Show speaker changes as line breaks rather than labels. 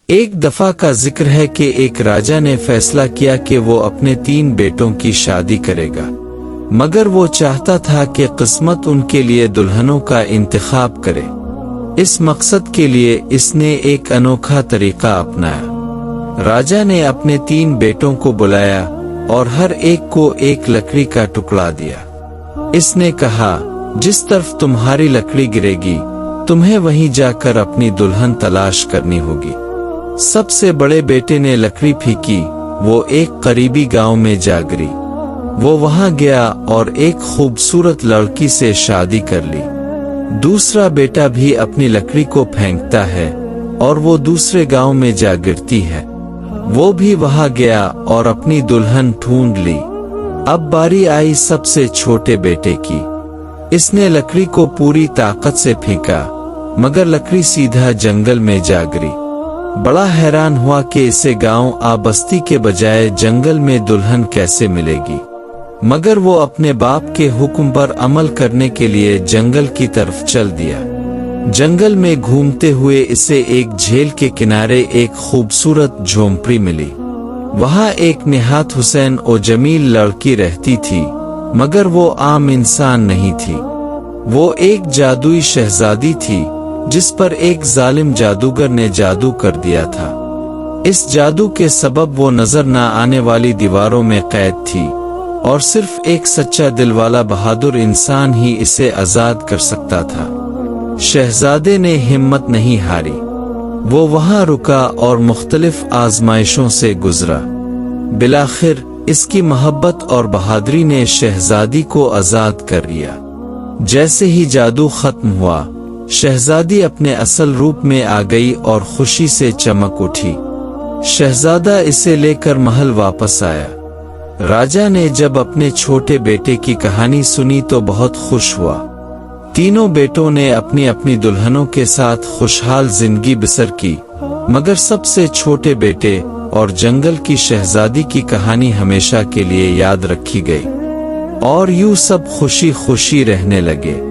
ایک دفعہ کا ذکر ہے کہ ایک راجا نے فیصلہ کیا کہ وہ اپنے 3 بیٹوں کی شادی کرے گا، مگر وہ چاہتا تھا کہ قسمت ان کے لیے دلہنوں کا انتخاب کرے۔ اس مقصد کے لیے اس نے ایک انوکھا طریقہ اپنایا۔ راجا نے اپنے 3 بیٹوں کو بلایا اور ہر ایک کو ایک لکڑی کا ٹکڑا دیا۔ اس نے کہا، جس طرف تمہاری لکڑی گرے گی تمہیں وہیں جا کر اپنی دلہن تلاش کرنی ہوگی۔ سب سے بڑے بیٹے نے لکڑی پھینکی، وہ ایک قریبی گاؤں میں جا گری۔ وہ وہاں گیا اور ایک خوبصورت لڑکی سے شادی کر لی۔ دوسرا بیٹا بھی اپنی لکڑی کو پھینکتا ہے اور وہ دوسرے گاؤں میں جا گرتی ہے۔ وہ بھی وہاں گیا اور اپنی دلہن ڈھونڈ لی۔ اب باری آئی سب سے چھوٹے بیٹے کی۔ اس نے لکڑی کو پوری طاقت سے پھینکا، مگر لکڑی سیدھا جنگل میں جا گری۔ بڑا حیران ہوا کہ اسے گاؤں بستی کے بجائے جنگل میں دلہن کیسے ملے گی، مگر وہ اپنے باپ کے حکم پر عمل کرنے کے لیے جنگل کی طرف چل دیا۔ جنگل میں گھومتے ہوئے اسے ایک جھیل کے کنارے ایک خوبصورت جھونپڑی ملی۔ وہاں ایک نہایت حسین و جمیل لڑکی رہتی تھی، مگر وہ عام انسان نہیں تھی۔ وہ ایک جادوئی شہزادی تھی جس پر ایک ظالم جادوگر نے جادو کر دیا تھا۔ اس جادو کے سبب وہ نظر نہ آنے والی دیواروں میں قید تھی اور صرف ایک سچا دل والا بہادر انسان ہی اسے آزاد کر سکتا تھا۔ شہزادے نے ہمت نہیں ہاری۔ وہ وہاں رکا اور مختلف آزمائشوں سے گزرا۔ بالآخر اس کی محبت اور بہادری نے شہزادی کو آزاد کر لیا۔ جیسے ہی جادو ختم ہوا، شہزادی اپنے اصل روپ میں آ گئی اور خوشی سے چمک اٹھی۔ شہزادہ اسے لے کر محل واپس آیا۔ راجا نے جب اپنے چھوٹے بیٹے کی کہانی سنی تو بہت خوش ہوا۔ تینوں بیٹوں نے اپنی اپنی دلہنوں کے ساتھ خوشحال زندگی بسر کی، مگر سب سے چھوٹے بیٹے اور جنگل کی شہزادی کی کہانی ہمیشہ کے لیے یاد رکھی گئی، اور یوں سب خوشی خوشی رہنے لگے۔